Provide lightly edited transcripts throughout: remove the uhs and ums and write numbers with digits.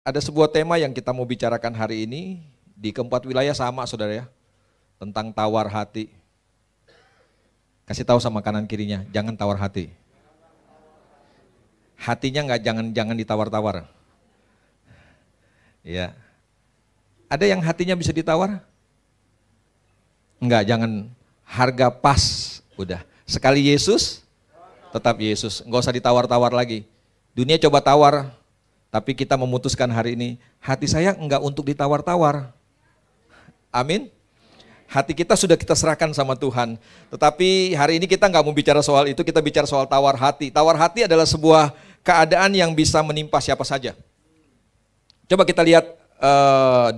Ada sebuah tema yang kita mau bicarakan hari ini, di keempat wilayah sama saudara ya, tentang tawar hati. Kasih tahu sama kanan kirinya, jangan tawar hati. Hatinya jangan ditawar-tawar. Ya. Ada yang hatinya bisa ditawar? Enggak, jangan, harga pas, udah. Sekali Yesus, tetap Yesus, enggak usah ditawar-tawar lagi. Dunia coba tawar, tapi kita memutuskan hari ini, hati saya enggak untuk ditawar-tawar. Amin. Hati kita sudah kita serahkan sama Tuhan. Tetapi hari ini kita enggak mau bicara soal itu, kita bicara soal tawar hati. Tawar hati adalah sebuah keadaan yang bisa menimpa siapa saja. Coba kita lihat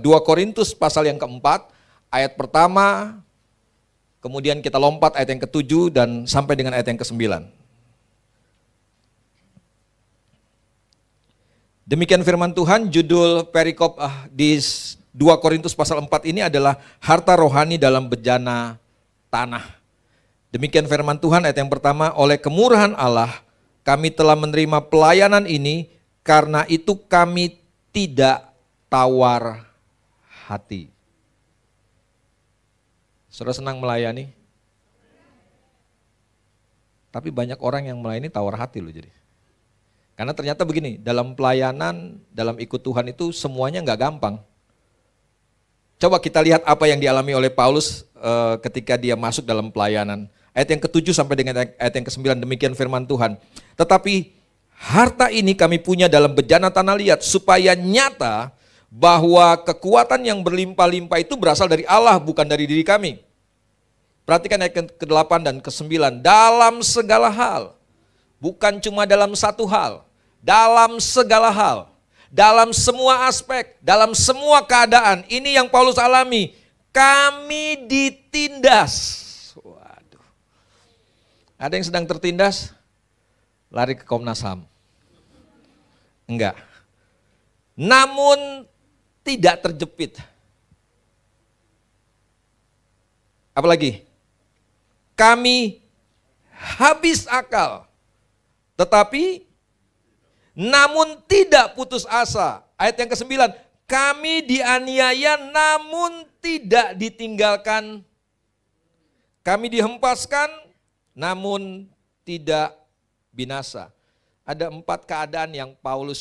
2 Korintus pasal yang keempat, ayat pertama, kemudian kita lompat ayat yang ke-7 dan sampai dengan ayat yang ke-9. Demikian firman Tuhan, judul perikop di 2 Korintus pasal 4 ini adalah harta rohani dalam bejana tanah. Demikian firman Tuhan ayat yang pertama, oleh kemurahan Allah kami telah menerima pelayanan ini, karena itu kami tidak tawar hati. Saudara senang melayani? Tapi banyak orang yang melayani tawar hati loh jadi. Karena ternyata begini, dalam pelayanan, dalam ikut Tuhan itu semuanya nggak gampang. Coba kita lihat apa yang dialami oleh Paulus ketika dia masuk dalam pelayanan. Ayat yang ke-7 sampai dengan ayat yang ke-9, demikian firman Tuhan. Tetapi harta ini kami punya dalam bejana tanah liat, supaya nyata bahwa kekuatan yang berlimpah-limpah itu berasal dari Allah, bukan dari diri kami. Perhatikan ayat ke-8 dan ke-9, dalam segala hal, bukan cuma dalam satu hal, dalam segala hal, dalam semua aspek, dalam semua keadaan, ini yang Paulus alami, kami ditindas. Waduh. Ada yang sedang tertindas? Lari ke Komnas HAM. Enggak. Namun tidak terjepit. Apalagi? Kami habis akal. Tetapi namun tidak putus asa. Ayat yang ke-9, kami dianiaya namun tidak ditinggalkan. Kami dihempaskan namun tidak binasa. Ada 4 keadaan yang Paulus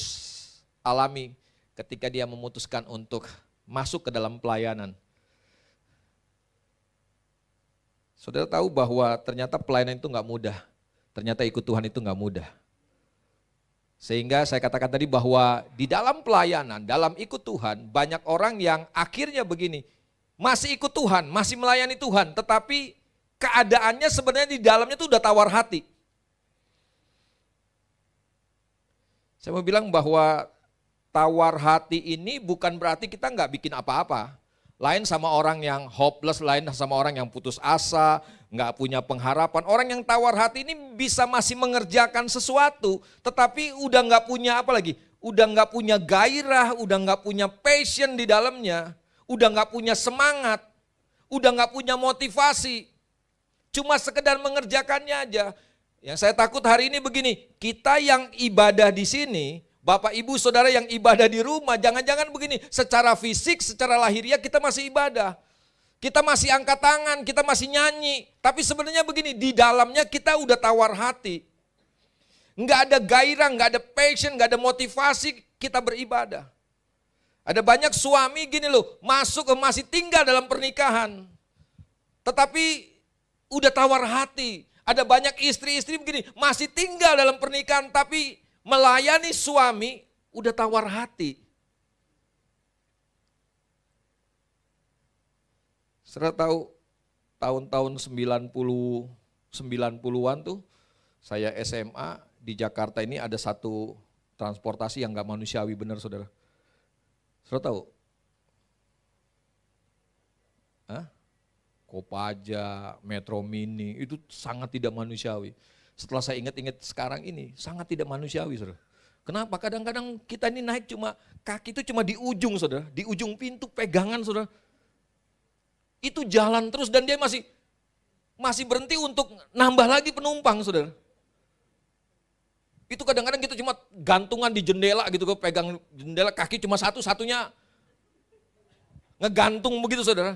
alami ketika dia memutuskan untuk masuk ke dalam pelayanan. Saudara tahu bahwa ternyata pelayanan itu enggak mudah. Ternyata ikut Tuhan itu enggak mudah. Sehingga saya katakan tadi bahwa di dalam pelayanan, dalam ikut Tuhan, banyak orang yang akhirnya begini, masih ikut Tuhan, masih melayani Tuhan, tetapi keadaannya sebenarnya di dalamnya itu udah tawar hati. Saya mau bilang bahwa tawar hati ini bukan berarti kita nggak bikin apa-apa. Lain sama orang yang hopeless, lain sama orang yang putus asa, nggak punya pengharapan. Orang yang tawar hati ini bisa masih mengerjakan sesuatu, tetapi udah nggak punya apa lagi? Udah nggak punya gairah, udah nggak punya passion di dalamnya, udah nggak punya semangat, udah nggak punya motivasi. Cuma sekedar mengerjakannya aja. Yang saya takut hari ini begini, kita yang ibadah di sini, Bapak Ibu Saudara yang ibadah di rumah, jangan-jangan begini, secara fisik, secara lahiriah kita masih ibadah. Kita masih angkat tangan, kita masih nyanyi. Tapi sebenarnya begini, di dalamnya kita udah tawar hati. Enggak ada gairah, enggak ada passion, enggak ada motivasi kita beribadah. Ada banyak suami gini loh, masih tinggal dalam pernikahan. Tetapi udah tawar hati. Ada banyak istri-istri begini, masih tinggal dalam pernikahan tapi melayani suami udah tawar hati. Saudara tahu tahun-tahun 90-90-an tuh saya SMA di Jakarta ini ada satu transportasi yang gak manusiawi, benar saudara. Saudara tahu? Hah? Kopaja, Metro Mini, itu sangat tidak manusiawi. Setelah saya ingat-ingat sekarang ini, sangat tidak manusiawi saudara. Kenapa? Kadang-kadang kita ini naik cuma, kaki itu cuma di ujung saudara, di ujung pintu pegangan saudara. Itu jalan terus dan dia masih berhenti untuk nambah lagi penumpang saudara. Itu kadang-kadang kita cuma gantungan di jendela gitu, pegang jendela, kaki cuma satu-satunya ngegantung begitu saudara.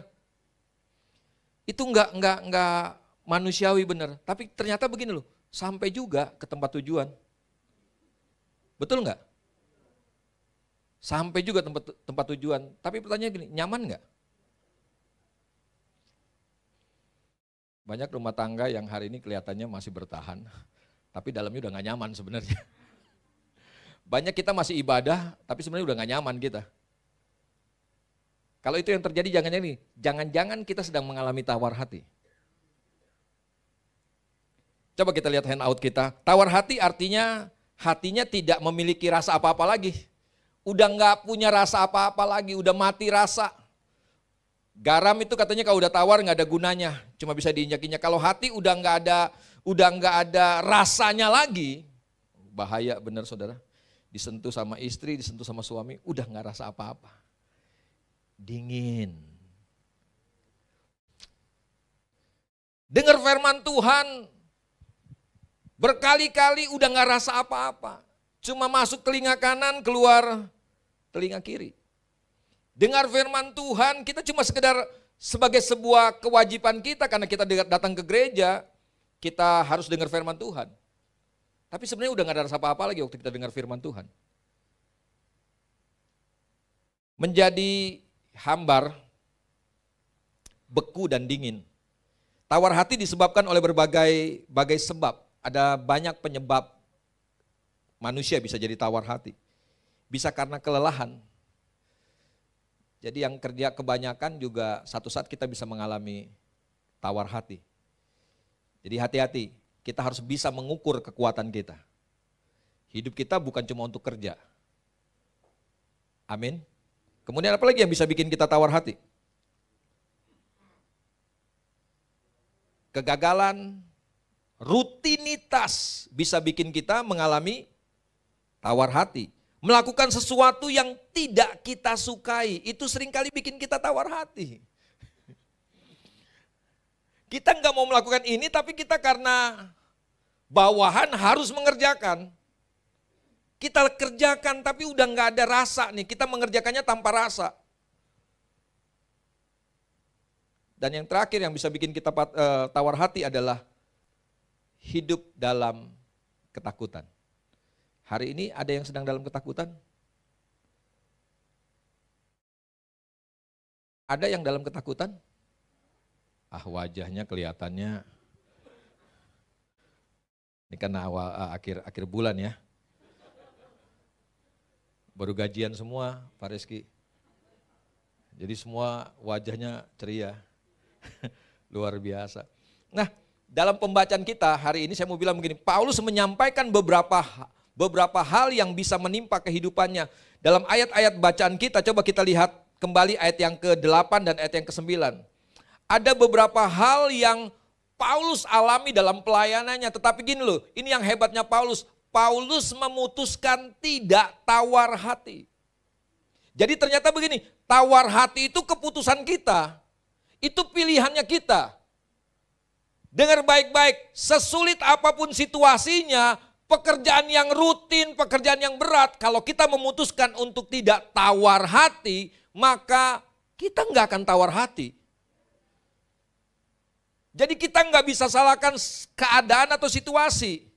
Itu enggak manusiawi benar. Tapi ternyata begini loh, sampai juga ke tempat tujuan. Betul enggak? Sampai juga tempat tujuan. Tapi pertanyaannya gini, nyaman enggak? Banyak rumah tangga yang hari ini kelihatannya masih bertahan, tapi dalamnya udah gak nyaman sebenarnya. Banyak kita masih ibadah, tapi sebenarnya udah gak nyaman kita. Kalau itu yang terjadi jangan-jangan kita sedang mengalami tawar hati. Coba kita lihat handout kita. Tawar hati artinya hatinya tidak memiliki rasa apa-apa lagi. Udah gak punya rasa apa-apa lagi, udah mati rasa. Garam itu katanya kalau udah tawar gak ada gunanya, cuma bisa diinjak-injak. Kalau hati udah nggak ada rasanya lagi, bahaya benar saudara. Disentuh sama istri, disentuh sama suami, udah nggak rasa apa-apa. Dingin. Dengar firman Tuhan, berkali-kali udah nggak rasa apa-apa. Cuma masuk telinga kanan, keluar telinga kiri. Dengar firman Tuhan, kita cuma sekedar sebagai sebuah kewajiban kita karena kita datang ke gereja, kita harus dengar firman Tuhan. Tapi sebenarnya udah gak ada rasa apa-apa lagi waktu kita dengar firman Tuhan. Menjadi hambar, beku dan dingin. Tawar hati disebabkan oleh berbagai sebab. Ada banyak penyebab manusia bisa jadi tawar hati. Bisa karena kelelahan. Jadi yang kerja kebanyakan juga satu saat kita bisa mengalami tawar hati. Jadi hati-hati, kita harus bisa mengukur kekuatan kita. Hidup kita bukan cuma untuk kerja. Amin. Kemudian apa lagi yang bisa bikin kita tawar hati? Kegagalan, rutinitas bisa bikin kita mengalami tawar hati. Melakukan sesuatu yang tidak kita sukai, itu seringkali bikin kita tawar hati. Kita nggak mau melakukan ini, tapi kita karena bawahan harus mengerjakan. Kita kerjakan, tapi udah nggak ada rasa nih, kita mengerjakannya tanpa rasa. Dan yang terakhir yang bisa bikin kita tawar hati adalah hidup dalam ketakutan. Hari ini ada yang sedang dalam ketakutan? Ada yang dalam ketakutan? Wajahnya kelihatannya. Ini karena akhir bulan ya. Baru gajian semua Pak Reski. Jadi semua wajahnya ceria. Luar biasa. Nah, dalam pembacaan kita hari ini saya mau bilang begini, Paulus menyampaikan beberapa hal yang bisa menimpa kehidupannya. Dalam ayat-ayat bacaan kita, coba kita lihat kembali ayat yang ke-8 dan ayat yang ke-9. Ada beberapa hal yang Paulus alami dalam pelayanannya, tetapi gini loh, ini yang hebatnya Paulus. Paulus memutuskan tidak tawar hati. Jadi ternyata begini, tawar hati itu keputusan kita, itu pilihannya kita. Dengar baik-baik, sesulit apapun situasinya, pekerjaan yang rutin, pekerjaan yang berat, kalau kita memutuskan untuk tidak tawar hati, maka kita nggak akan tawar hati. Jadi kita nggak bisa salahkan keadaan atau situasi.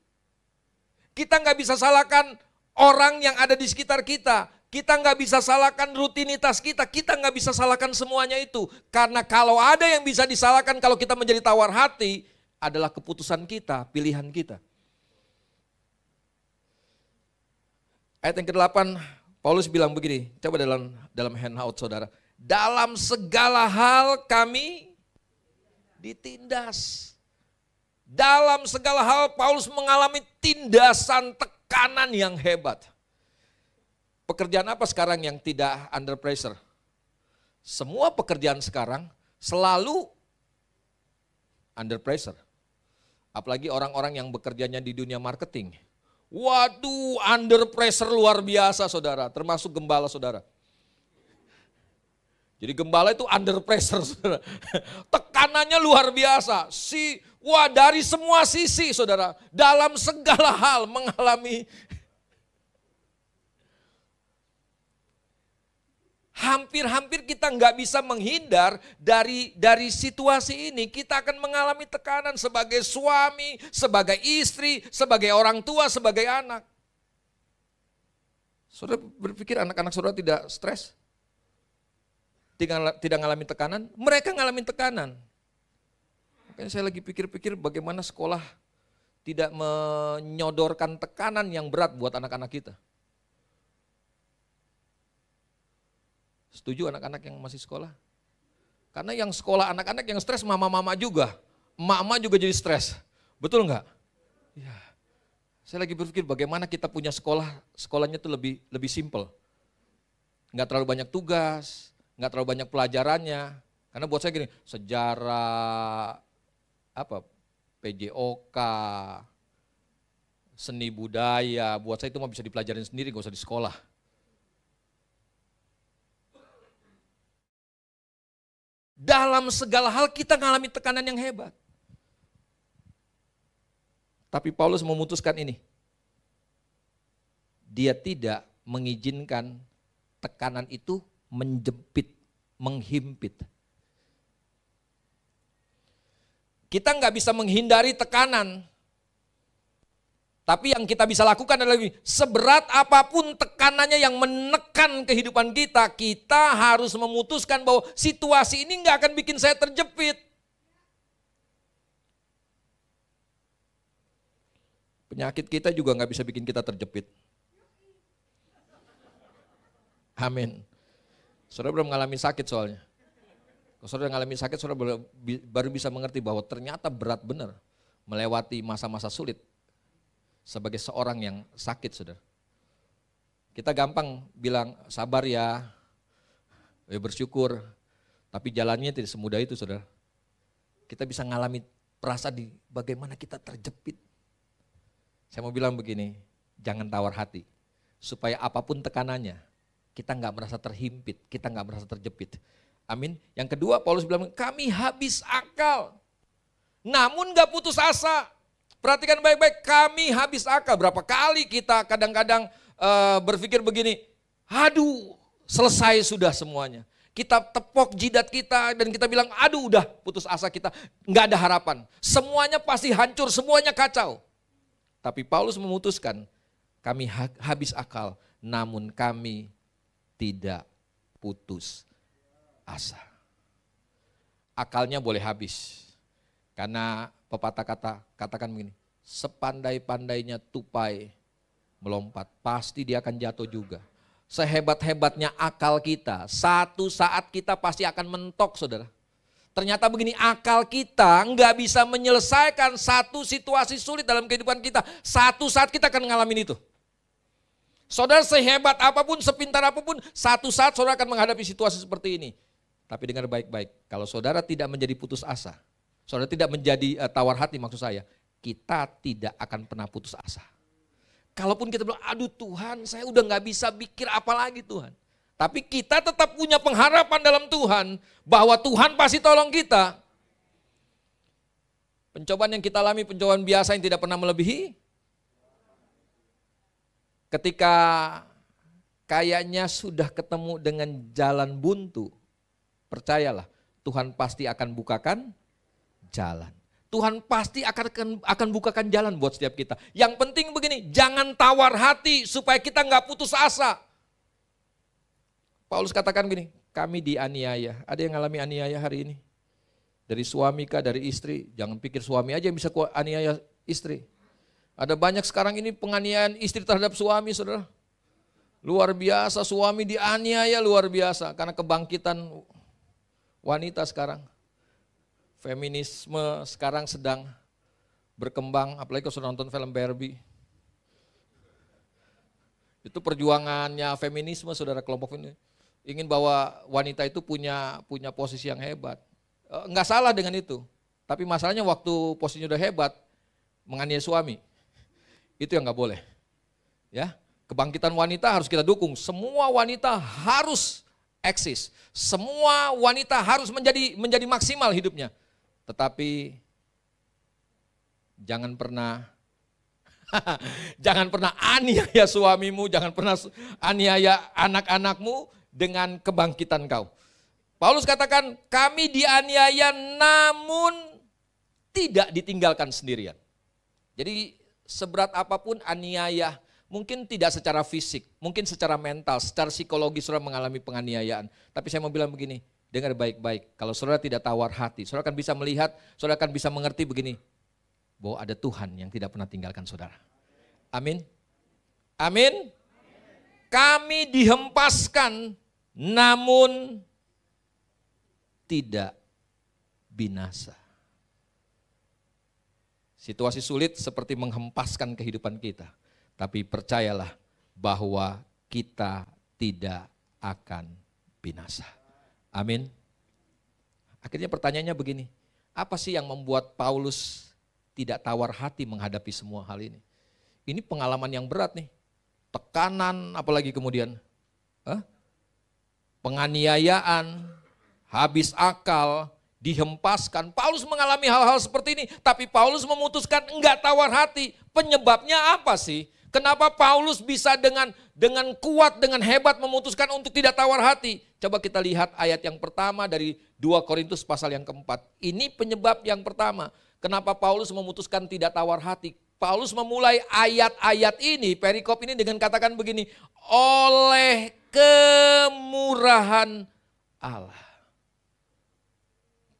Kita nggak bisa salahkan orang yang ada di sekitar kita. Kita nggak bisa salahkan rutinitas kita. Kita nggak bisa salahkan semuanya itu. Karena kalau ada yang bisa disalahkan kalau kita menjadi tawar hati, adalah keputusan kita, pilihan kita. Ayat yang ke-8, Paulus bilang begini, coba dalam handout saudara. Dalam segala hal kami ditindas. Dalam segala hal Paulus mengalami tindasan tekanan yang hebat. Pekerjaan apa sekarang yang tidak under pressure? Semua pekerjaan sekarang selalu under pressure. Apalagi orang-orang yang bekerjanya di dunia marketing. Waduh, under pressure luar biasa saudara, termasuk gembala saudara. Jadi gembala itu under pressure, saudara. Tekanannya luar biasa. Si Wah, dari semua sisi saudara, dalam segala hal mengalami. Hampir-hampir kita nggak bisa menghindar dari situasi ini. Kita akan mengalami tekanan sebagai suami, sebagai istri, sebagai orang tua, sebagai anak. Saudara berpikir anak-anak saudara tidak stres? Tidak mengalami tekanan? Mereka mengalami tekanan. Makanya saya lagi pikir-pikir bagaimana sekolah tidak menyodorkan tekanan yang berat buat anak-anak kita. Setuju anak-anak yang masih sekolah? Karena yang sekolah anak-anak yang stres mama-mama juga. Emak-emak juga jadi stres. Betul enggak? Ya. Saya lagi berpikir bagaimana kita punya sekolahnya tuh lebih simple. Enggak terlalu banyak tugas, enggak terlalu banyak pelajarannya. Karena buat saya gini, sejarah, PJOK, seni budaya, buat saya itu mah bisa dipelajarin sendiri, gak usah di sekolah. Dalam segala hal kita mengalami tekanan yang hebat. Tapi Paulus memutuskan ini. Dia tidak mengizinkan tekanan itu menjepit, menghimpit. Kita nggak bisa menghindari tekanan. Tapi yang kita bisa lakukan adalah seberat apapun tekanannya yang menekan kehidupan kita, kita harus memutuskan bahwa situasi ini nggak akan bikin saya terjepit. Penyakit kita juga nggak bisa bikin kita terjepit. Amin. Saudara belum mengalami sakit soalnya. Kalau saudara mengalami sakit, saudara baru bisa mengerti bahwa ternyata berat benar melewati masa-masa sulit. Sebagai seorang yang sakit, saudara. Kita gampang bilang sabar ya, bersyukur. Tapi jalannya tidak semudah itu, saudara. Kita bisa ngalami perasaan di bagaimana kita terjepit. Saya mau bilang begini, jangan tawar hati. Supaya apapun tekanannya, kita nggak merasa terhimpit, kita nggak merasa terjepit. Amin. Yang kedua, Paulus bilang, kami habis akal. Namun nggak putus asa. Perhatikan baik-baik, kami habis akal. Berapa kali kita kadang-kadang berpikir begini, aduh selesai sudah semuanya. Kita tepok jidat kita dan kita bilang, aduh udah putus asa kita, nggak ada harapan. Semuanya pasti hancur, semuanya kacau. Tapi Paulus memutuskan, kami habis akal, namun kami tidak putus asa. Akalnya boleh habis, karena pepatah katakan begini, sepandai-pandainya tupai melompat, pasti dia akan jatuh juga. Sehebat-hebatnya akal kita, satu saat kita pasti akan mentok, saudara. Ternyata begini, akal kita nggak bisa menyelesaikan satu situasi sulit dalam kehidupan kita. Satu saat kita akan ngalamin itu. Saudara sehebat apapun, sepintar apapun, satu saat saudara akan menghadapi situasi seperti ini. Tapi dengar baik-baik, kalau saudara tidak menjadi putus asa, saudara tidak menjadi tawar hati, maksud saya, kita tidak akan pernah putus asa. Kalaupun kita bilang, aduh Tuhan, saya udah gak bisa pikir apa lagi Tuhan. Tapi kita tetap punya pengharapan dalam Tuhan, bahwa Tuhan pasti tolong kita. Pencobaan yang kita alami, pencobaan biasa yang tidak pernah melebihi. Ketika kayaknya sudah ketemu dengan jalan buntu, percayalah, Tuhan pasti akan bukakan jalan. Tuhan pasti akan bukakan jalan buat setiap kita. Yang penting begini, jangan tawar hati supaya kita nggak putus asa. Paulus katakan begini, kami dianiaya. Ada yang ngalami aniaya hari ini? Dari suami kah, dari istri? Jangan pikir suami aja yang bisa aniaya istri. Ada banyak sekarang ini penganiayaan istri terhadap suami, saudara. Luar biasa, suami dianiaya luar biasa karena kebangkitan wanita sekarang. Feminisme sekarang sedang berkembang, apalagi kalau sudah nonton film Barbie. Itu perjuangannya feminisme, saudara, kelompok ini. Ingin bahwa wanita itu punya posisi yang hebat. Enggak salah dengan itu, tapi masalahnya waktu posisinya udah hebat, menganiaya suami. Itu yang enggak boleh. Ya, kebangkitan wanita harus kita dukung. Semua wanita harus eksis. Semua wanita harus menjadi maksimal hidupnya. Tetapi jangan pernah jangan pernah aniaya suamimu, jangan pernah aniaya anak-anakmu dengan kebangkitan kau. Paulus katakan, kami dianiaya namun tidak ditinggalkan sendirian. Jadi seberat apapun aniaya, mungkin tidak secara fisik, mungkin secara mental, secara psikologi saudara mengalami penganiayaan. Tapi saya mau bilang begini, dengar baik-baik, kalau saudara tidak tawar hati, saudara akan bisa melihat, saudara akan bisa mengerti begini, bahwa ada Tuhan yang tidak pernah tinggalkan saudara. Amin. Amin. Kami dihempaskan namun tidak binasa. Situasi sulit seperti menghempaskan kehidupan kita. Tapi percayalah bahwa kita tidak akan binasa. Amin. Akhirnya pertanyaannya begini, apa sih yang membuat Paulus tidak tawar hati menghadapi semua hal ini? Ini pengalaman yang berat nih. Tekanan apalagi kemudian. Penganiayaan, habis akal, dihempaskan. Paulus mengalami hal-hal seperti ini, tapi Paulus memutuskan enggak tawar hati. Penyebabnya apa sih? Kenapa Paulus bisa dengan kuat, dengan hebat memutuskan untuk tidak tawar hati? Coba kita lihat ayat yang pertama dari 2 Korintus pasal yang keempat. Ini penyebab yang pertama. Kenapa Paulus memutuskan tidak tawar hati? Paulus memulai ayat-ayat ini, perikop ini dengan katakan begini, oleh kemurahan Allah.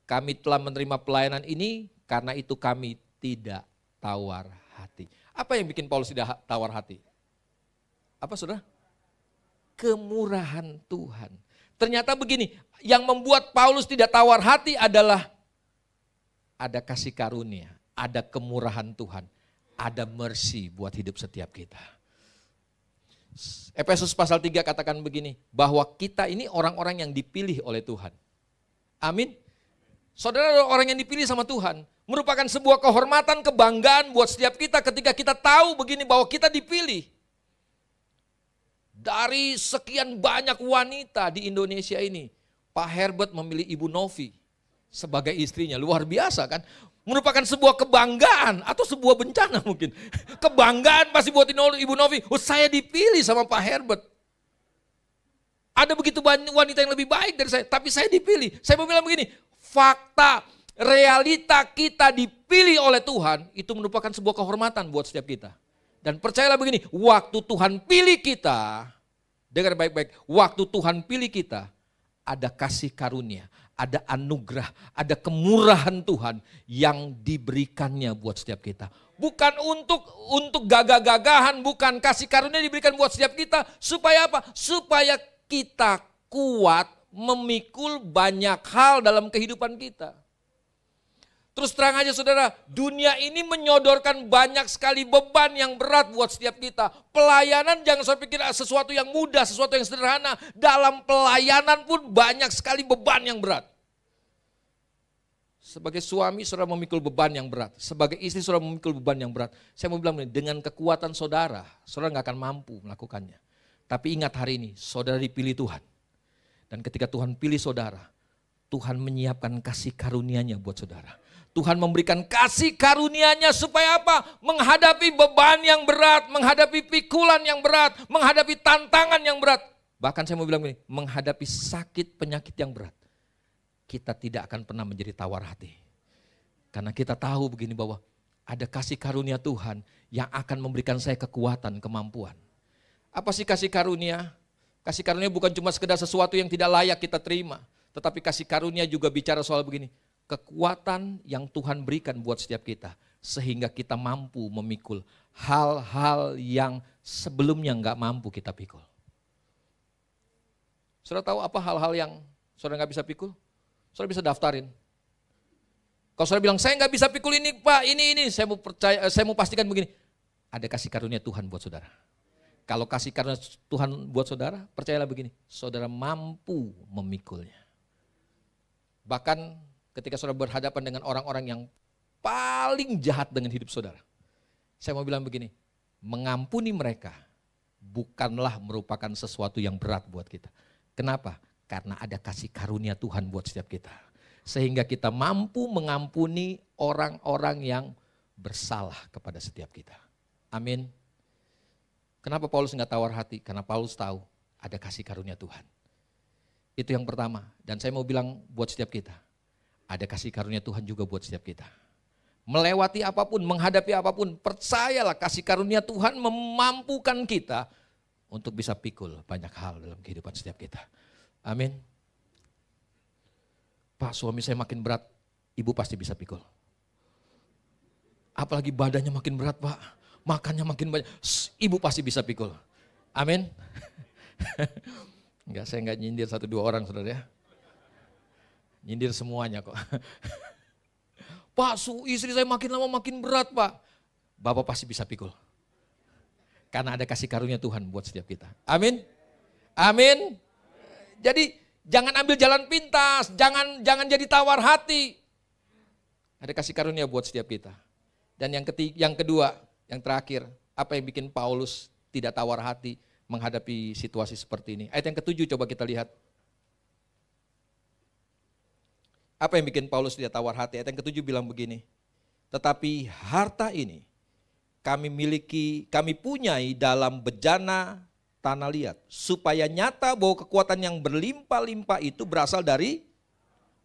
Kami telah menerima pelayanan ini, karena itu kami tidak tawar hati. Apa yang bikin Paulus tidak tawar hati? Apa saudara? Kemurahan Tuhan. Ternyata begini, yang membuat Paulus tidak tawar hati adalah ada kasih karunia, ada kemurahan Tuhan, ada mercy buat hidup setiap kita. Efesus pasal 3 katakan begini, bahwa kita ini orang-orang yang dipilih oleh Tuhan. Amin. Saudara adalah orang yang dipilih sama Tuhan. Merupakan sebuah kehormatan, kebanggaan buat setiap kita ketika kita tahu begini bahwa kita dipilih. Dari sekian banyak wanita di Indonesia ini, Pak Herbert memilih Ibu Novi sebagai istrinya. Luar biasa kan? Merupakan sebuah kebanggaan atau sebuah bencana mungkin. Kebanggaan pasti buat Ibu Novi. Oh, saya dipilih sama Pak Herbert. Ada begitu banyak wanita yang lebih baik dari saya, tapi saya dipilih. Saya mau bilang begini, fakta, realita kita dipilih oleh Tuhan itu merupakan sebuah kehormatan buat setiap kita. Dan percayalah begini, waktu Tuhan pilih kita, dengar baik-baik, waktu Tuhan pilih kita, ada kasih karunia, ada anugerah, ada kemurahan Tuhan yang diberikannya buat setiap kita. Bukan untuk gagah-gagahan, bukan, kasih karunia diberikan buat setiap kita, supaya apa? Supaya kita kuat memikul banyak hal dalam kehidupan kita. Terus terang aja saudara, dunia ini menyodorkan banyak sekali beban yang berat buat setiap kita. Pelayanan jangan saya pikir sesuatu yang mudah, sesuatu yang sederhana. Dalam pelayanan pun banyak sekali beban yang berat. Sebagai suami saudara memikul beban yang berat. Sebagai istri saudara memikul beban yang berat. Saya mau bilang dengan kekuatan saudara nggak akan mampu melakukannya. Tapi ingat hari ini, saudara dipilih Tuhan. Dan ketika Tuhan pilih saudara, Tuhan menyiapkan kasih karunia-Nya buat saudara. Tuhan memberikan kasih karunia-Nya supaya apa? Menghadapi beban yang berat, menghadapi pikulan yang berat, menghadapi tantangan yang berat. Bahkan saya mau bilang begini, menghadapi sakit penyakit yang berat. Kita tidak akan pernah menjadi tawar hati. Karena kita tahu begini bahwa ada kasih karunia Tuhan yang akan memberikan saya kekuatan, kemampuan. Apa sih kasih karunia? Kasih karunia bukan cuma sekedar sesuatu yang tidak layak kita terima. Tetapi kasih karunia juga bicara soal begini. Kekuatan yang Tuhan berikan buat setiap kita. Sehingga kita mampu memikul hal-hal yang sebelumnya nggak mampu kita pikul. Saudara tahu apa hal-hal yang saudara nggak bisa pikul? Saudara bisa daftarin. Kalau saudara bilang, saya nggak bisa pikul ini Pak, ini. Saya mau pastikan begini. Ada kasih karunia Tuhan buat saudara. Kalau kasih karunia Tuhan buat saudara, percayalah begini. Saudara mampu memikulnya. Bahkan ketika saudara berhadapan dengan orang-orang yang paling jahat dengan hidup saudara. Saya mau bilang begini, mengampuni mereka bukanlah merupakan sesuatu yang berat buat kita. Kenapa? Karena ada kasih karunia Tuhan buat setiap kita. Sehingga kita mampu mengampuni orang-orang yang bersalah kepada setiap kita. Amin. Kenapa Paulus nggak tawar hati? Karena Paulus tahu ada kasih karunia Tuhan. Itu yang pertama. Dan saya mau bilang buat setiap kita, ada kasih karunia Tuhan juga buat setiap kita. Melewati apapun, menghadapi apapun, percayalah kasih karunia Tuhan memampukan kita untuk bisa pikul banyak hal dalam kehidupan setiap kita. Amin. Pak, suami saya makin berat, ibu pasti bisa pikul. Apalagi badannya makin berat, Pak, makannya makin banyak, ibu pasti bisa pikul. Amin. Enggak, saya enggak nyindir 1-2 orang, saudara ya. Nyindir semuanya kok. Pak, istri saya makin lama makin berat, Pak. Bapak pasti bisa pikul. Karena ada kasih karunia Tuhan buat setiap kita. Amin. Amin. Jadi jangan ambil jalan pintas, jangan jadi tawar hati. Ada kasih karunia buat setiap kita. Dan yang kedua, yang terakhir, apa yang bikin Paulus tidak tawar hati menghadapi situasi seperti ini? Ayat yang ke-7 coba kita lihat. Apa yang bikin Paulus tidak tawar hati? Ayat yang ke-7 bilang begini. Tetapi harta ini kami punyai dalam bejana tanah liat, supaya nyata bahwa kekuatan yang berlimpah-limpah itu berasal dari,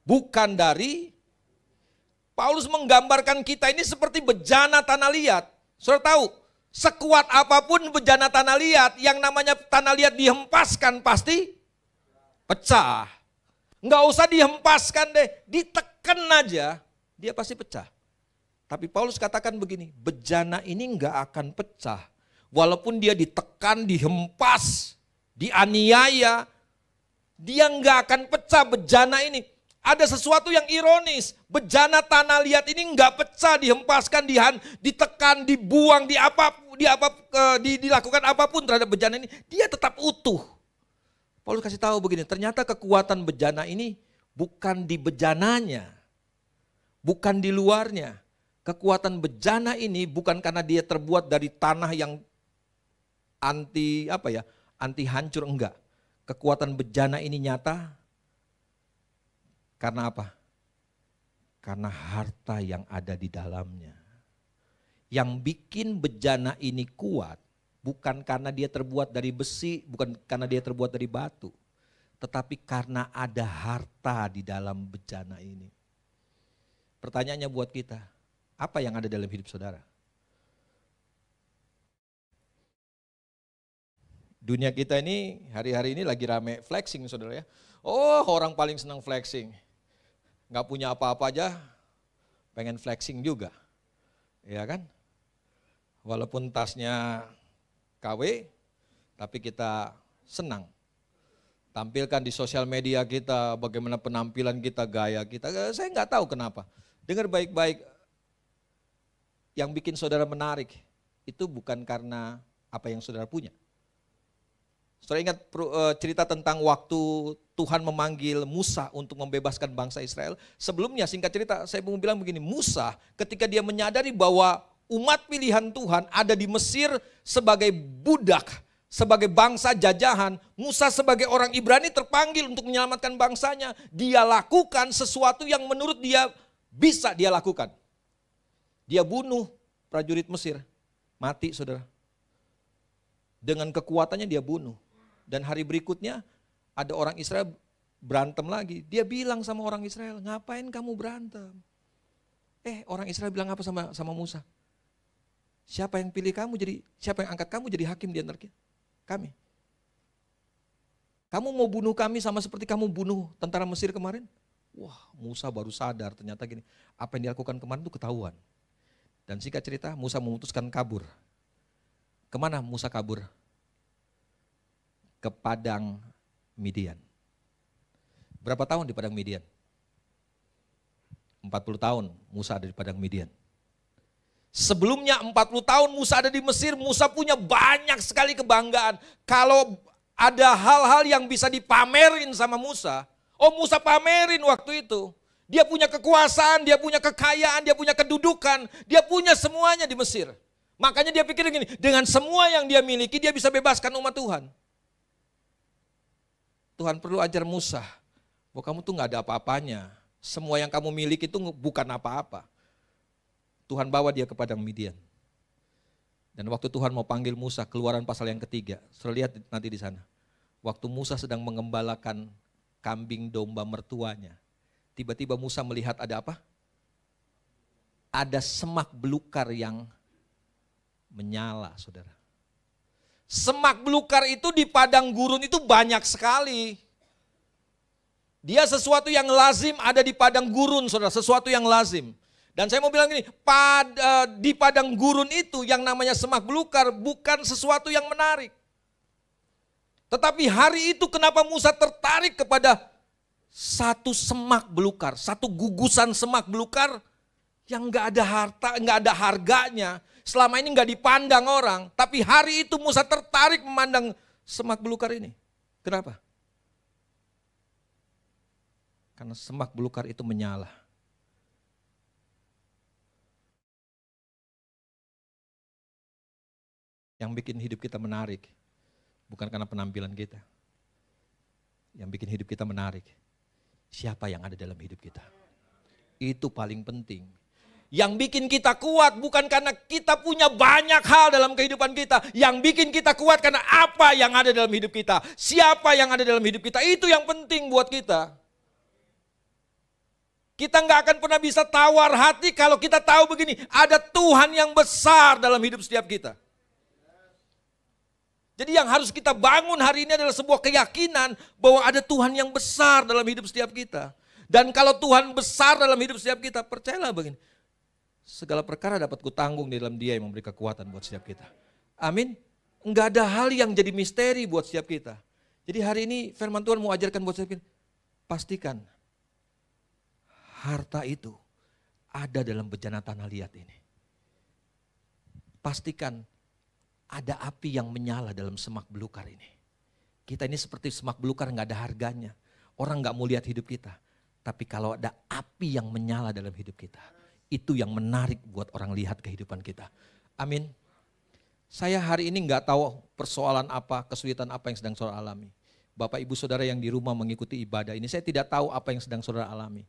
bukan dari. Paulus menggambarkan kita ini seperti bejana tanah liat. Saudara tahu, sekuat apapun bejana tanah liat, yang namanya tanah liat dihempaskan pasti pecah. Enggak usah dihempaskan deh, ditekan aja, dia pasti pecah. Tapi Paulus katakan begini, bejana ini enggak akan pecah. Walaupun dia ditekan, dihempas, dianiaya, dia enggak akan pecah bejana ini. Ada sesuatu yang ironis, bejana tanah liat ini enggak pecah, dihempaskan, ditekan, dibuang, dilakukan apapun terhadap bejana ini, dia tetap utuh. Paulus kasih tahu begini, ternyata kekuatan bejana ini bukan di bejananya, bukan di luarnya. Kekuatan bejana ini bukan karena dia terbuat dari tanah yang anti hancur, enggak. Kekuatan bejana ini nyata karena apa? Karena harta yang ada di dalamnya. Yang bikin bejana ini kuat bukan karena dia terbuat dari besi, bukan karena dia terbuat dari batu, tetapi karena ada harta di dalam bejana ini. Pertanyaannya buat kita, apa yang ada dalam hidup saudara? Dunia kita ini hari-hari ini lagi rame flexing, saudara ya. Oh, orang paling senang flexing. Nggak punya apa-apa aja, pengen flexing juga. Ya kan? Walaupun tasnya KW, tapi kita senang. Tampilkan di sosial media kita, bagaimana penampilan kita, gaya kita. Saya nggak tahu kenapa. Dengar baik-baik. Yang bikin saudara menarik itu bukan karena apa yang saudara punya. Saudara ingat cerita tentang waktu Tuhan memanggil Musa untuk membebaskan bangsa Israel. Sebelumnya singkat cerita saya mau bilang begini, Musa ketika dia menyadari bahwa umat pilihan Tuhan ada di Mesir sebagai budak, sebagai bangsa jajahan, Musa sebagai orang Ibrani terpanggil untuk menyelamatkan bangsanya. Dia lakukan sesuatu yang menurut dia bisa dia lakukan. Dia bunuh prajurit Mesir, mati saudara. Dengan kekuatannya dia bunuh. Dan hari berikutnya ada orang Israel berantem lagi. Dia bilang sama orang Israel, ngapain kamu berantem? Orang Israel bilang apa sama Musa? Siapa yang pilih kamu siapa yang angkat kamu jadi hakim di antara kami? Kamu mau bunuh kami sama seperti kamu bunuh tentara Mesir kemarin? Wah, Musa baru sadar ternyata gini, apa yang dilakukan kemarin itu ketahuan. Dan singkat cerita, Musa memutuskan kabur. Kemana Musa kabur? Ke Padang Midian. Berapa tahun di Padang Midian? 40 tahun Musa ada di Padang Midian. Sebelumnya 40 tahun Musa ada di Mesir, Musa punya banyak sekali kebanggaan. Kalau ada hal-hal yang bisa dipamerin sama Musa, Musa pamerin waktu itu. Dia punya kekuasaan, dia punya kekayaan, dia punya kedudukan, dia punya semuanya di Mesir. Makanya dia pikir gini, dengan semua yang dia miliki dia bisa bebaskan umat Tuhan. Tuhan perlu ajar Musa, bahwa kamu tuh gak ada apa-apanya. Semua yang kamu miliki itu bukan apa-apa. Tuhan bawa dia ke padang Midian. Dan waktu Tuhan mau panggil Musa, Keluaran pasal yang ketiga, saudara lihat nanti di sana. Waktu Musa sedang mengembalakan kambing domba mertuanya, tiba-tiba Musa melihat ada apa? Ada semak belukar yang menyala, saudara. Semak belukar itu di padang gurun itu banyak sekali. Dia sesuatu yang lazim ada di padang gurun, saudara, sesuatu yang lazim. Dan saya mau bilang gini, di padang gurun itu yang namanya semak belukar bukan sesuatu yang menarik. Tetapi hari itu kenapa Musa tertarik kepada satu semak belukar, satu gugusan semak belukar yang gak ada harta, gak ada harganya. Selama ini gak dipandang orang, tapi hari itu Musa tertarik memandang semak belukar ini. Kenapa? Karena semak belukar itu menyala. Yang bikin hidup kita menarik, bukan karena penampilan kita. Yang bikin hidup kita menarik, siapa yang ada dalam hidup kita. Itu paling penting. Yang bikin kita kuat bukan karena kita punya banyak hal dalam kehidupan kita. Yang bikin kita kuat karena apa yang ada dalam hidup kita. Siapa yang ada dalam hidup kita, itu yang penting buat kita. Kita nggak akan pernah bisa tawar hati kalau kita tahu begini, ada Tuhan yang besar dalam hidup setiap kita. Jadi yang harus kita bangun hari ini adalah sebuah keyakinan bahwa ada Tuhan yang besar dalam hidup setiap kita. Dan kalau Tuhan besar dalam hidup setiap kita, percayalah begini, segala perkara dapat kutanggung di dalam Dia yang memberi kekuatan buat setiap kita. Amin. Enggak ada hal yang jadi misteri buat setiap kita. Jadi hari ini firman Tuhan mau ajarkan buat setiap kita, pastikan harta itu ada dalam bejana tanah liat ini. Pastikan ada api yang menyala dalam semak belukar ini. Kita ini seperti semak belukar, gak ada harganya. Orang gak mau lihat hidup kita. Tapi kalau ada api yang menyala dalam hidup kita, itu yang menarik buat orang lihat kehidupan kita. Amin. Saya hari ini gak tahu persoalan apa, kesulitan apa yang sedang saudara alami. Bapak ibu saudara yang di rumah mengikuti ibadah ini, saya tidak tahu apa yang sedang saudara alami.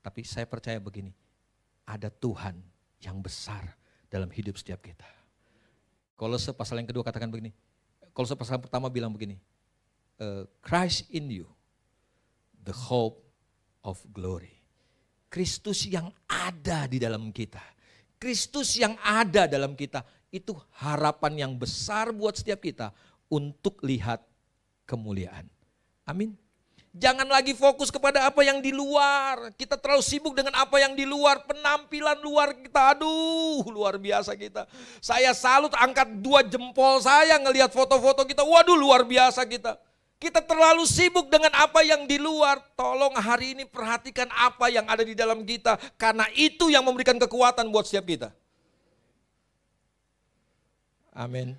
Tapi saya percaya begini, ada Tuhan yang besar dalam hidup setiap kita. Kolose pasal yang kedua katakan begini, Kolose pasal yang pertama bilang begini, Christ in you, the hope of glory. Kristus yang ada di dalam kita, Kristus yang ada dalam kita, itu harapan yang besar buat setiap kita untuk lihat kemuliaan. Amin. Jangan lagi fokus kepada apa yang di luar. Kita terlalu sibuk dengan apa yang di luar. Penampilan luar kita, aduh luar biasa kita. Saya salut, angkat 2 jempol saya ngelihat foto-foto kita. Waduh luar biasa kita. Kita terlalu sibuk dengan apa yang di luar. Tolong hari ini perhatikan apa yang ada di dalam kita. Karena itu yang memberikan kekuatan buat setiap kita. Amin.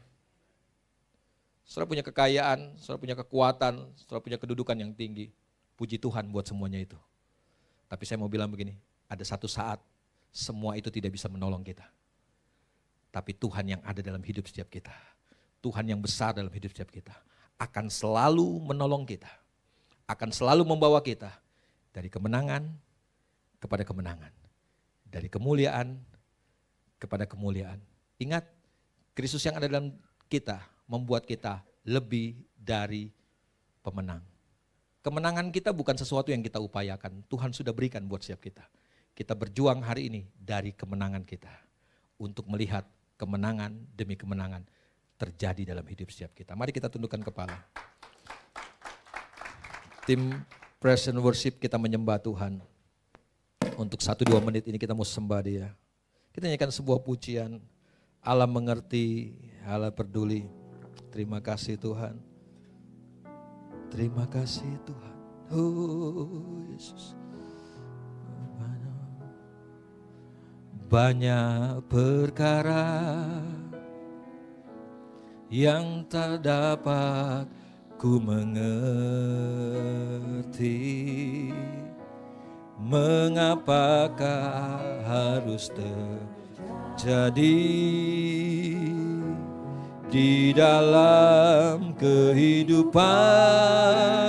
Saudara punya kekayaan, saudara punya kekuatan, saudara punya kedudukan yang tinggi. Puji Tuhan buat semuanya itu. Tapi saya mau bilang begini, ada satu saat semua itu tidak bisa menolong kita. Tapi Tuhan yang ada dalam hidup setiap kita, Tuhan yang besar dalam hidup setiap kita, akan selalu menolong kita. Akan selalu membawa kita dari kemenangan kepada kemenangan. Dari kemuliaan kepada kemuliaan. Ingat, Kristus yang ada dalam kita membuat kita lebih dari pemenang. Kemenangan kita bukan sesuatu yang kita upayakan. Tuhan sudah berikan buat setiap kita. Kita berjuang hari ini dari kemenangan kita. Untuk melihat kemenangan demi kemenangan terjadi dalam hidup setiap kita. Mari kita tundukkan kepala. Tim Praise and Worship kita menyembah Tuhan. Untuk 1-2 menit ini kita mau sembah Dia. Kita nyanyikan sebuah pujian. Allah mengerti, Allah peduli. Terima kasih Tuhan. Terima kasih Tuhan. Oh Yesus. Banyak perkara yang tak dapat ku mengerti. Mengapakah harus terjadi di dalam kehidupan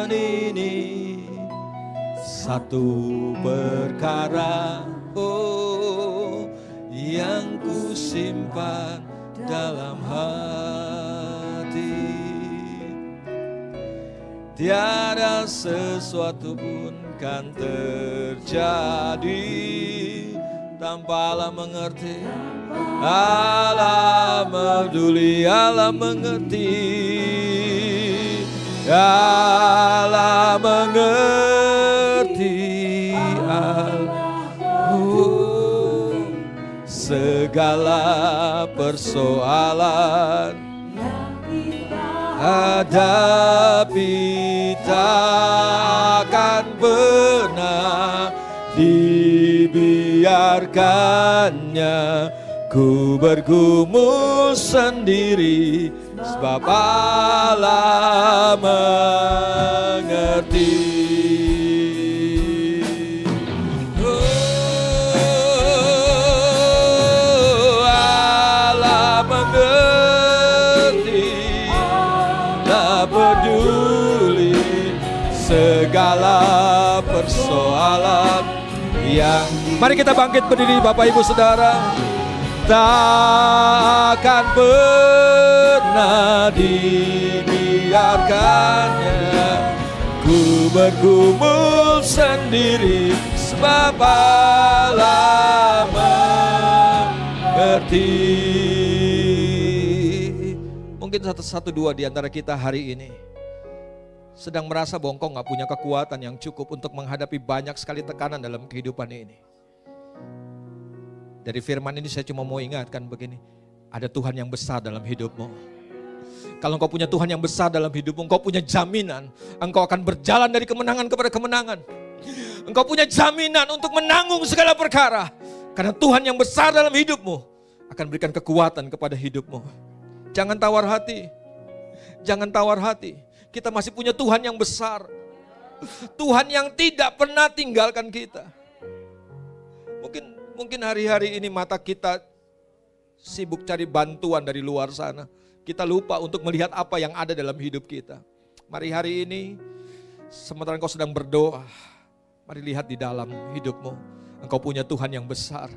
ini? Satu perkara yang ku simpan dalam hati. Tiada sesuatu pun kan terjadi tanpa Allah mengerti. Allah peduli, Allah mengerti. Allah mengerti. Segala persoalan hadapi, takkan pernah dibiarkannya ku bergumul sendiri, sebab Allah mengerti. Segala persoalan yang... Mari kita bangkit berdiri Bapak Ibu Saudara. Takkan pernah dibiarkannya ku bergumul sendiri, sebab Allah mengerti. Mungkin satu dua di antara kita hari ini sedang merasa bahwa engkau gak punya kekuatan yang cukup untuk menghadapi banyak sekali tekanan dalam kehidupan ini. Dari firman ini saya cuma mau ingatkan begini, ada Tuhan yang besar dalam hidupmu. Kalau engkau punya Tuhan yang besar dalam hidupmu, engkau punya jaminan engkau akan berjalan dari kemenangan kepada kemenangan. Engkau punya jaminan untuk menanggung segala perkara, karena Tuhan yang besar dalam hidupmu akan berikan kekuatan kepada hidupmu. Jangan tawar hati, jangan tawar hati. Kita masih punya Tuhan yang besar. Tuhan yang tidak pernah tinggalkan kita. Mungkin hari-hari ini mata kita sibuk cari bantuan dari luar sana. Kita lupa untuk melihat apa yang ada dalam hidup kita. Mari hari ini, sementara engkau sedang berdoa, mari lihat di dalam hidupmu. Engkau punya Tuhan yang besar.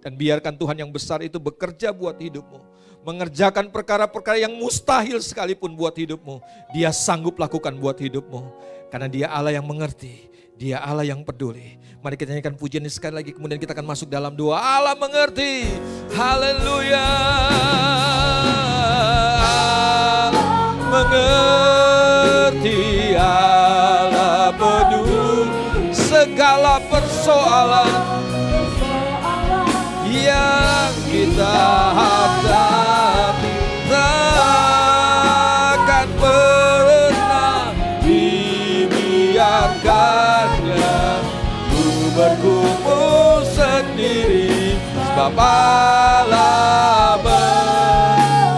Dan biarkan Tuhan yang besar itu bekerja buat hidupmu. Mengerjakan perkara-perkara yang mustahil sekalipun buat hidupmu. Dia sanggup lakukan buat hidupmu. Karena dia Allah yang mengerti. Dia Allah yang peduli. Mari kita nyanyikan pujian ini sekali lagi. Kemudian kita akan masuk dalam doa. Allah mengerti. Haleluya. Allah mengerti. Allah peduli. Segala persoalan yang kita hadapi, takkan pernah dibiarkannya ku bergumul sendiri, sebab Allah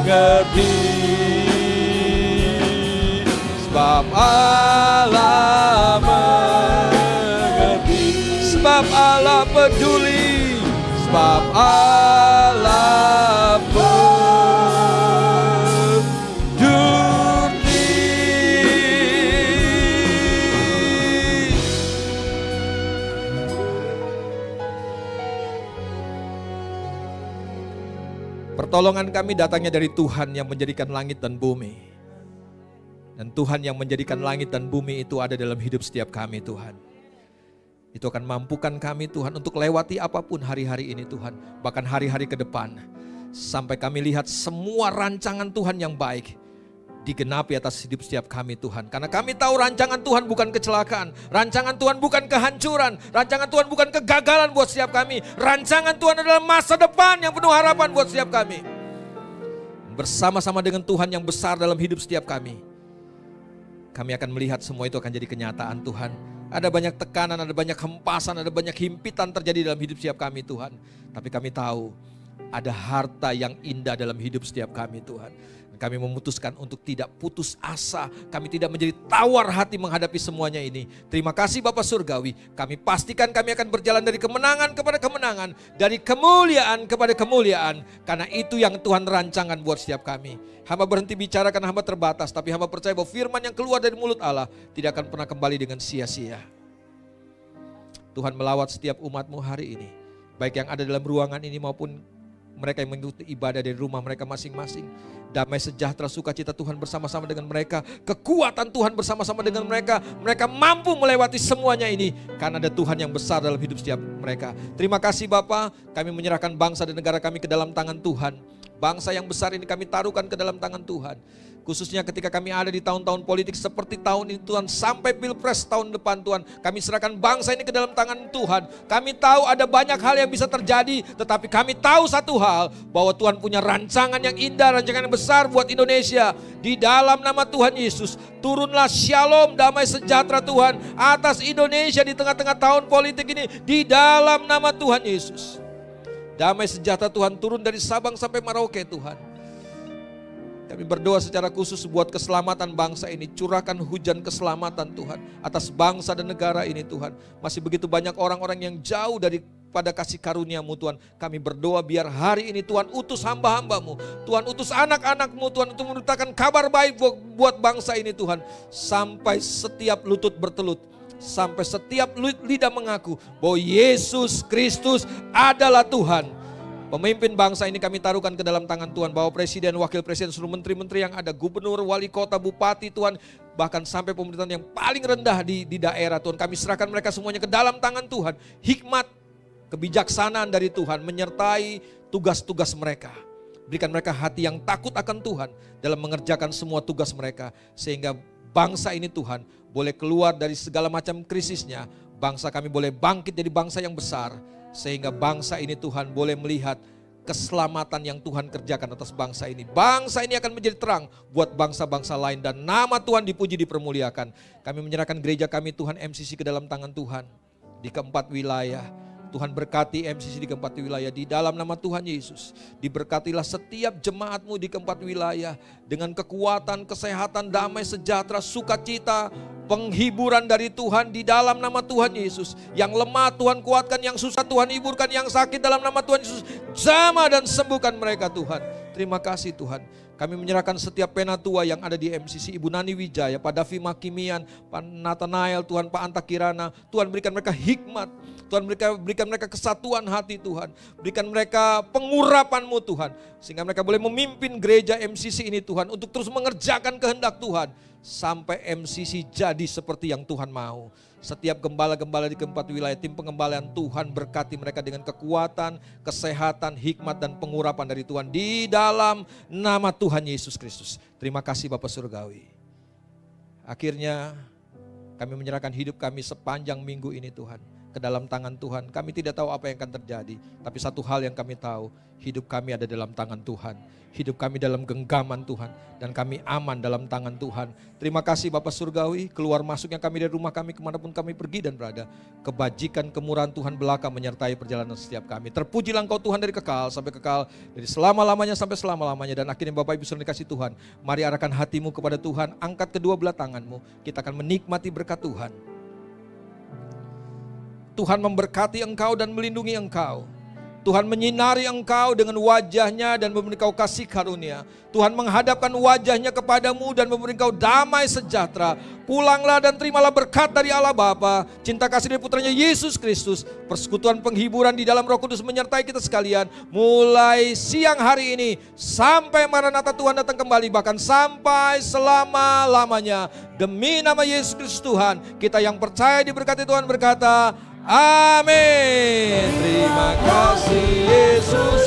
mengerti, sebab Allah mengerti, sebab Allah peduli, sebab Allah peduli. Pertolongan kami datangnya dari Tuhan yang menjadikan langit dan bumi. Dan Tuhan yang menjadikan langit dan bumi itu ada dalam hidup setiap kami, Tuhan. Itu akan mampukan kami Tuhan untuk lewati apapun hari-hari ini Tuhan. Bahkan hari-hari ke depan. Sampai kami lihat semua rancangan Tuhan yang baik digenapi atas hidup setiap kami Tuhan. Karena kami tahu rancangan Tuhan bukan kecelakaan. Rancangan Tuhan bukan kehancuran. Rancangan Tuhan bukan kegagalan buat setiap kami. Rancangan Tuhan adalah masa depan yang penuh harapan buat setiap kami. Bersama-sama dengan Tuhan yang besar dalam hidup setiap kami. Kami akan melihat semua itu akan jadi kenyataan Tuhan. Ada banyak tekanan, ada banyak hempasan, ada banyak himpitan terjadi dalam hidup setiap kami Tuhan. Tapi kami tahu ada harta yang indah dalam hidup setiap kami Tuhan. Kami memutuskan untuk tidak putus asa. Kami tidak menjadi tawar hati menghadapi semuanya ini. Terima kasih Bapa Surgawi. Kami pastikan kami akan berjalan dari kemenangan kepada kemenangan. Dari kemuliaan kepada kemuliaan. Karena itu yang Tuhan rancangkan buat setiap kami. Hamba berhenti bicara karena hamba terbatas. Tapi hamba percaya bahwa firman yang keluar dari mulut Allah tidak akan pernah kembali dengan sia-sia. Tuhan melawat setiap umat-Mu hari ini. baik yang ada dalam ruangan ini maupun mereka yang mengikuti ibadah dari rumah mereka masing-masing. Damai sejahtera sukacita Tuhan bersama-sama dengan mereka. Kekuatan Tuhan bersama-sama dengan mereka. Mereka mampu melewati semuanya ini karena ada Tuhan yang besar dalam hidup setiap mereka. Terima kasih Bapa, kami menyerahkan bangsa dan negara kami ke dalam tangan Tuhan. Bangsa yang besar ini kami taruhkan ke dalam tangan Tuhan. Khususnya ketika kami ada di tahun-tahun politik seperti tahun ini Tuhan, sampai Pilpres tahun depan Tuhan, kami serahkan bangsa ini ke dalam tangan Tuhan. Kami tahu ada banyak hal yang bisa terjadi, tetapi kami tahu satu hal, bahwa Tuhan punya rancangan yang indah, rancangan yang besar buat Indonesia. Di dalam nama Tuhan Yesus, turunlah shalom, damai sejahtera Tuhan atas Indonesia di tengah-tengah tahun politik ini, di dalam nama Tuhan Yesus. Damai sejahtera Tuhan turun dari Sabang sampai Merauke Tuhan. Kami berdoa secara khusus buat keselamatan bangsa ini. Curahkan hujan keselamatan Tuhan atas bangsa dan negara ini Tuhan. Masih begitu banyak orang-orang yang jauh daripada kasih karunia-Mu Tuhan. Kami berdoa biar hari ini Tuhan utus hamba-hamba-Mu. Tuhan utus anak-anak-Mu Tuhan untuk memberitakan kabar baik buat bangsa ini Tuhan. Sampai setiap lutut bertelut. Sampai setiap lidah mengaku bahwa Yesus Kristus adalah Tuhan. Pemimpin bangsa ini kami taruhkan ke dalam tangan Tuhan. Bahwa presiden, wakil presiden, seluruh menteri-menteri yang ada, gubernur, wali kota, bupati Tuhan, bahkan sampai pemerintahan yang paling rendah di daerah Tuhan, kami serahkan mereka semuanya ke dalam tangan Tuhan. Hikmat, kebijaksanaan dari Tuhan menyertai tugas-tugas mereka. Berikan mereka hati yang takut akan Tuhan dalam mengerjakan semua tugas mereka. Sehingga bangsa ini Tuhan boleh keluar dari segala macam krisisnya. Bangsa kami boleh bangkit jadi bangsa yang besar. Sehingga bangsa ini Tuhan boleh melihat keselamatan yang Tuhan kerjakan atas bangsa ini. Bangsa ini akan menjadi terang buat bangsa-bangsa lain. Dan nama Tuhan dipuji, dipermuliakan. Kami menyerahkan gereja kami Tuhan MCC ke dalam tangan Tuhan. Di keempat wilayah. Tuhan berkati MCC di keempat wilayah. Di dalam nama Tuhan Yesus. Diberkatilah setiap jemaat-Mu di keempat wilayah. Dengan kekuatan, kesehatan, damai, sejahtera, sukacita, penghiburan dari Tuhan di dalam nama Tuhan Yesus. Yang lemah Tuhan kuatkan, yang susah Tuhan hiburkan, yang sakit dalam nama Tuhan Yesus jamah dan sembuhkan mereka Tuhan. Terima kasih Tuhan. Kami menyerahkan setiap penatua yang ada di MCC, Ibu Nani Wijaya, Pak Davi Makimian, Pak Nathanael, Tuhan Pak Anta Kirana. Tuhan berikan mereka hikmat, Tuhan berikan mereka kesatuan hati Tuhan. Berikan mereka pengurapan-Mu Tuhan. Sehingga mereka boleh memimpin gereja MCC ini Tuhan untuk terus mengerjakan kehendak Tuhan. Sampai MCC jadi seperti yang Tuhan mau. Setiap gembala-gembala di keempat wilayah, tim pengembalaan Tuhan berkati mereka dengan kekuatan, kesehatan, hikmat dan pengurapan dari Tuhan. Di dalam nama Tuhan Yesus Kristus. Terima kasih Bapa Surgawi. Akhirnya kami menyerahkan hidup kami sepanjang minggu ini Tuhan. Ke dalam tangan Tuhan. Kami tidak tahu apa yang akan terjadi. Tapi satu hal yang kami tahu, hidup kami ada dalam tangan Tuhan. Hidup kami dalam genggaman Tuhan. Dan kami aman dalam tangan Tuhan. Terima kasih Bapa Surgawi. Keluar masuknya kami dari rumah kami kemanapun kami pergi dan berada. Kebajikan, kemurahan Tuhan belaka menyertai perjalanan setiap kami. Terpujilah Engkau Tuhan dari kekal sampai kekal. Dari selama-lamanya sampai selama-lamanya. Dan akhirnya Bapak Ibu Saudara dikasih Tuhan. Mari arahkan hatimu kepada Tuhan. Angkat kedua belah tanganmu. Kita akan menikmati berkat Tuhan. Tuhan memberkati engkau dan melindungi engkau. Tuhan menyinari engkau dengan wajahnya dan memberi engkau kasih karunia. Tuhan menghadapkan wajahnya kepadamu dan memberi engkau damai sejahtera. Pulanglah dan terimalah berkat dari Allah Bapa, cinta kasih dari putranya Yesus Kristus, persekutuan penghiburan di dalam Roh Kudus menyertai kita sekalian. Mulai siang hari ini sampai Maranatha Tuhan datang kembali, bahkan sampai selama-lamanya. Demi nama Yesus Kristus Tuhan, kita yang percaya diberkati Tuhan berkata, amin. Terima kasih Yesus.